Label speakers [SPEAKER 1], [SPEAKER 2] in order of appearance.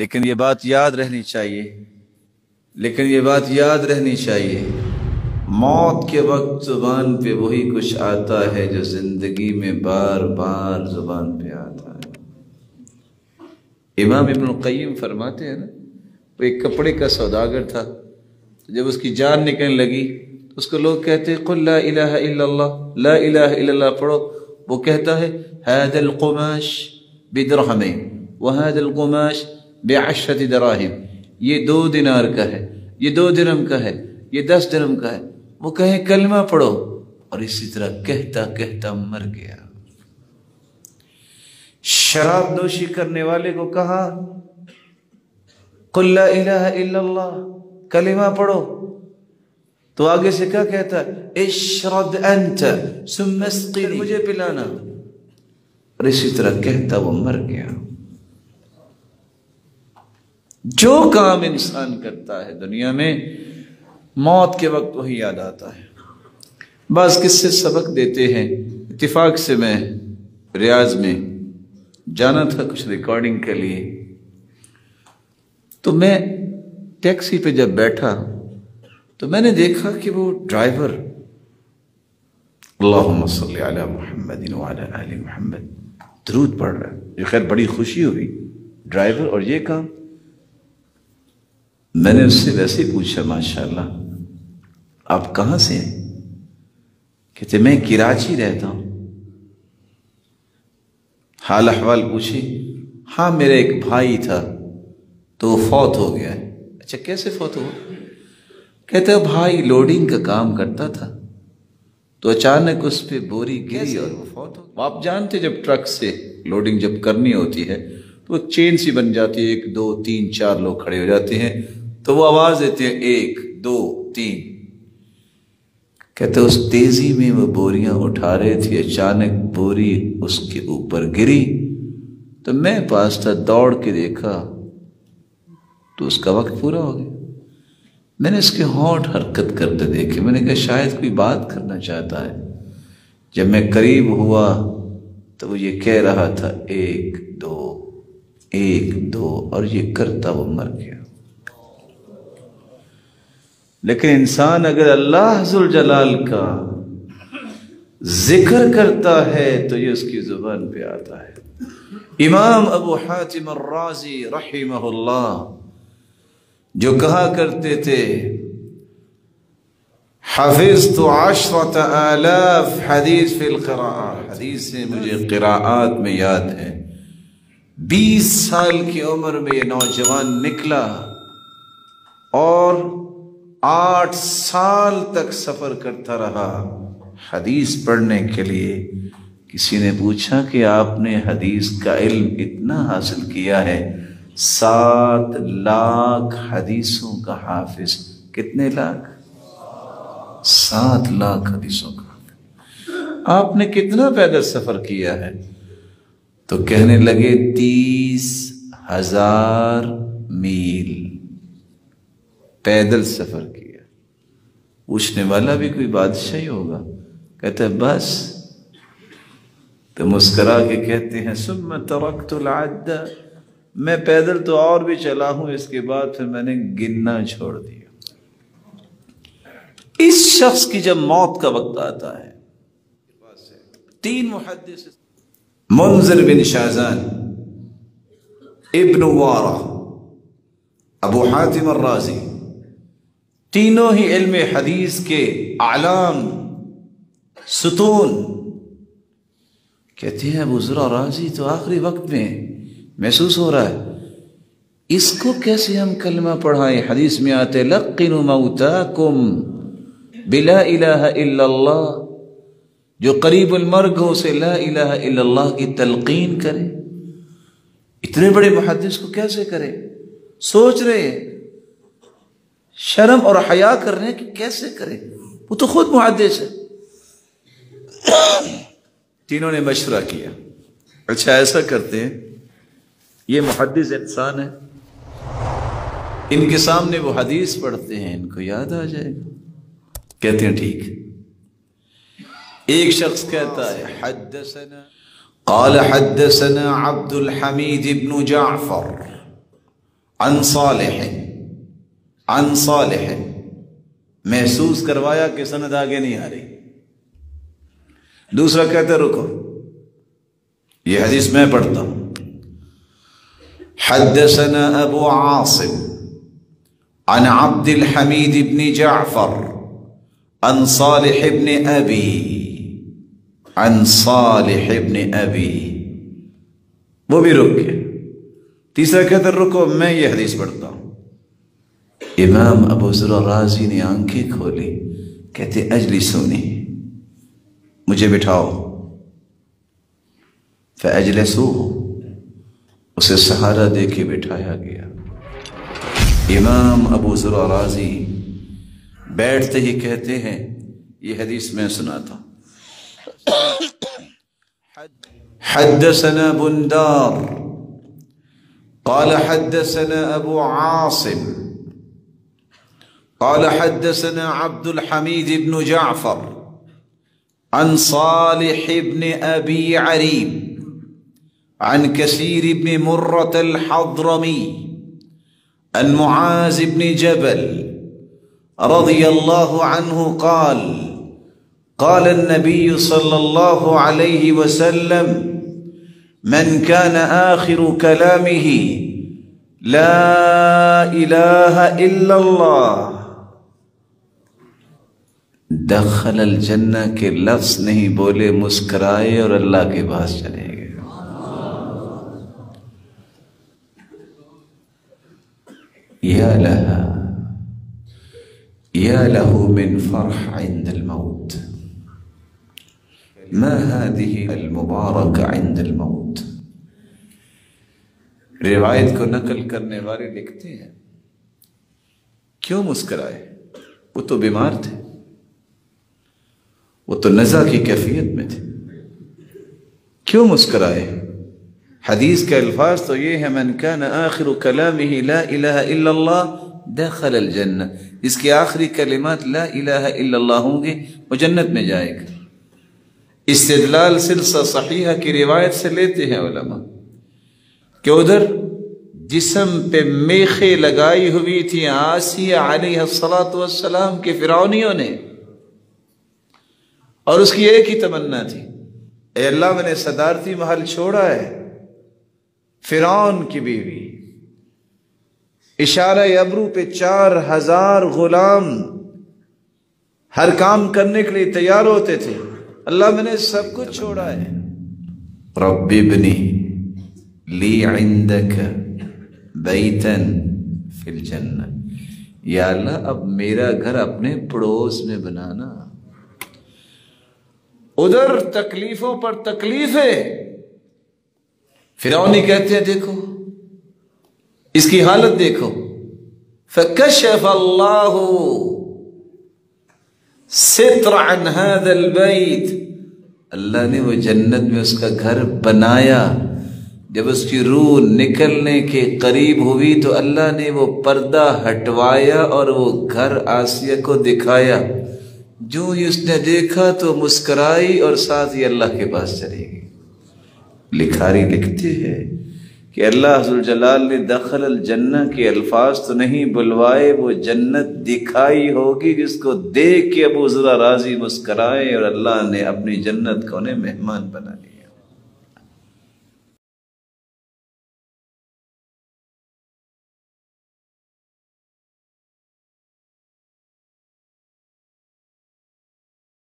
[SPEAKER 1] لیکن یہ بات یاد رہنی چاہیے موت کے وقت زبان پہ وہی کچھ آتا ہے جو زندگی میں بار بار زبان پہ آتا ہے۔ امام ابن القیم فرماتے ہیں نا، وہ ایک کپڑے کا سوداگر تھا، جب اس کی جان نکلنے لگی تو اس کو لوگ کہتے قل لا الہ الا اللہ، لا الہ الا اللہ پڑھو۔ وہ کہتا ہے هذا القماش بدرہمین وهذا القماش بعشرة دراہم، یہ 2 دینار کا ہے، یہ 2 درہم کا ہے، یہ 10 درہم کا ہے۔ وہ کہیں کلمہ پڑھو، اور اسی طرح کہتا کہتا مر گیا۔ شراب نوشی کرنے والے کو کہا قل لا الہ الا اللہ، کلمہ پڑھو، تو آگے سے کیا کہتا ہے اشرب انت ثم اسقنی، مجھے پلانا، اور اسی طرح کہتا وہ مر گیا۔ جو کام انسان کرتا ہے دنیا میں موت کے وقت وہی یاد آتا ہے۔ بعض قصے سبق دیتے ہیں۔ اتفاق سے میں ریاض میں جانا تھا کچھ ریکارڈنگ کے لیے، تو میں ٹیکسی پہ جب بیٹھا تو میں نے دیکھا کہ وہ ڈرائیور اللہم صلی علی محمد وعلی آل محمد درود پڑھ رہا ہے۔ یہ خیر بڑی خوشی ہوئی، ڈرائیور اور یہ کام۔ میں نے اس سے ویسے ہی پوچھا ماشاءاللہ آپ کہاں سے ہیں؟ کہتے میں کراچی رہتا ہوں۔ حال احوال پوچھی، ہاں میرا ایک بھائی تھا تو وہ فوت ہو گیا ہے۔ اچھا کیسے فوت ہوا؟ کہتے بھائی لوڈنگ کا کام کرتا تھا تو اچانک اس پہ بوری گری اور وہ فوت ہو گیا۔ آپ جانتے جب ٹرک سے لوڈنگ جب کرنی ہوتی ہے تو ایک چین سی بن جاتی ہے، 1 2 3 4 لوگ کھڑے ہو جاتے ہیں تو وہ آواز دیتے ہیں 1 2 3۔ کہتے اس تیزی میں وہ بوریاں اٹھا رہے تھے، اچانک بوری اس کے اوپر گری تو میں پاس تھا، دوڑ کے دیکھا تو اس کا وقت پورا ہو گیا۔ میں نے اس کے ہونٹ حرکت کرتے دیکھے، میں نے کہا شاید کوئی بات کرنا چاہتا ہے۔ جب میں قریب ہوا تو وہ یہ کہہ رہا تھا 1 2 1 2، اور یہ کرتا وہ مر گیا۔ لیکن انسان اگر اللہ ذوالجلال کا ذکر کرتا ہے تو یہ اس کی زبان پہ آتا ہے۔ امام ابو حاتم الرازی رحمہ اللہ جو کہا کرتے تھے حفظت 10,000 حدیث فی القراءات، حدیث سے مجھے قراءات میں یاد ہے۔ 20 سال کی عمر میں یہ نوجوان نکلا اور 8 سال تک سفر کرتا رہا حدیث پڑھنے کے لیے۔ کسی نے پوچھا کہ آپ نے حدیث کا علم اتنا حاصل کیا ہے؟ 7 لاکھ حدیثوں کا حافظ۔ کتنے لاکھ؟ 7 لاکھ حدیثوں کا حافظ۔ آپ نے کتنا پیدل سفر کیا ہے؟ تو کہنے لگے 30,000 میل پیدل سفر کیا۔ پوچھنے والا بھی کوئی بادشاہ ہی ہوگا، کہتا ہے بس، تو مسکرا کے کہتے ہیں ثم ترکت العد، میں پیدل تو اور بھی چلا ہوں، اس کے بعد پھر میں نے گننا چھوڑ دیا۔ اس شخص کی جب موت کا وقت آتا ہے، 3 محدث منذر بن شازان، ابن وارہ، ابو حاتم الرازی، تینوں ہی علم حدیث کے اعلام ستون، کہتے ہیں ابو زرع رازی تو آخری وقت میں محسوس ہو رہا ہے اس کو کیسے ہم کلمہ پڑھائیں۔ حدیث میں آتے لقنوا موتاکم بلا الہ الا اللہ، جو قریب المرگ ہو اسے لا الہ الا اللہ کی تلقین کرے۔ اتنے بڑے محدث کو کیسے کرے؟ سوچ رہے ہیں، شرم اور حیا کر رہے ہیں کہ کیسے کرے، وہ تو خود محدث ہے۔ تینوں نے مشورہ کیا، اچھا ایسا کرتے ہیں، یہ محدث انسان ہے، ان کے سامنے وہ حدیث پڑھتے ہیں، ان کو یاد آ جائے گا۔ کہتے ہیں ٹھیک۔ ایک شخص کہتا ہے قال حدثنا عبد الحمید بن جعفر عن صالح محسوس کروایا کہ سند آگے نہیں آ رہی. دوسرا کہتے رکو یہ حدیث میں پڑھتا ہوں. حدثنا ابو عاصم عن عبد الحمید بن جعفر عن صالح بن ابی. وہ بھی رک گئے. تیسرا کہتے رکو میں یہ حدیث پڑھتا ہوں. امام ابو ذر رازی نے آنکھیں کھولی. کہتے اجلسونی، مجھے بٹھاؤ. فاجلسوه، اسے سہارا دے کے بٹھایا گیا. امام ابو ذر رازی بیٹھتے ہی کہتے ہیں یہ حدیث میں سناتا ہوں. حدثنا بندار قال حدثنا ابو عاصم قال حدثنا عبد الحمید بن جعفر عن صالح بن ابی عریم عن كثير بن مرة الحضرمي عن معاذ بن جبل رضي الله عنه قال قال النبي صلى الله عليه وسلم من كان آخر كلامه لا إله إلا الله دخل الجنہ کے لفظ نہیں بولے، مسکرائے اور اللہ کے پاس چلے گئے. یا له من فرح عند الموت ما هذه المباركة عند الموت. روایت کو نقل کرنے والے لکھتے ہیں کیوں مسکرائے؟ وہ تو بیمار تھے، وہ تو نزع کی کیفیت میں تھے. کیوں مسکرائے؟ حدیث کے الفاظ تو یہ ہے من کان آخر کلامہ لا الہ الا اللہ دخل الجنہ. اس کی آخری کلمات لا الہ الا اللہ ہوں گے وہ جنت میں جائے گا. استدلال سلسلہ صحیحہ کی روایت سے لیتے ہیں علماء کہ ادھر جسم پہ میخیں لگائی ہوئی تھی آسیہ علیہ السلام کے فرعونیوں نے، اور اس کی ایک ہی تمنا تھی اے اللہ میں نے صدارتی محل چھوڑا ہے. فرعون کی بیوی اشارہ ابرو پہ 4000 غلام ہر کام کرنے کے لیے تیار ہوتے تھے. اللہ میں نے سب کچھ چھوڑا ہے. رب ابنی لی عندک بیتا فی الجنہ، یا اللہ اب میرا گھر اپنے پڑوس میں بنانا. ادھر تکلیفوں پر تکلیفیں. فرعونی کہتے ہیں دیکھو اس کی حالت دیکھو. فکشف اللہ ستر عن هذا البیت، اللہ نے وہ جنت میں اس کا گھر بنایا. جب اس کی روح نکلنے کے قریب ہوئی تو اللہ نے وہ پردہ ہٹوایا اور وہ گھر آسیہ کو دکھایا. جو ہی اس نے دیکھا تو مسکرائی اور ساتھ ہی اللہ کے پاس چلی گئی. لکھاری لکھتے ہیں کہ اللہ ذوالجلال نے دخل الجنہ کے الفاظ تو نہیں بلوائے، وہ جنت دکھائی ہوگی جس کو دیکھ کے ابو ذر رازی مسکرائے اور اللہ نے اپنی جنت کو انہیں مہمان بنا لیا.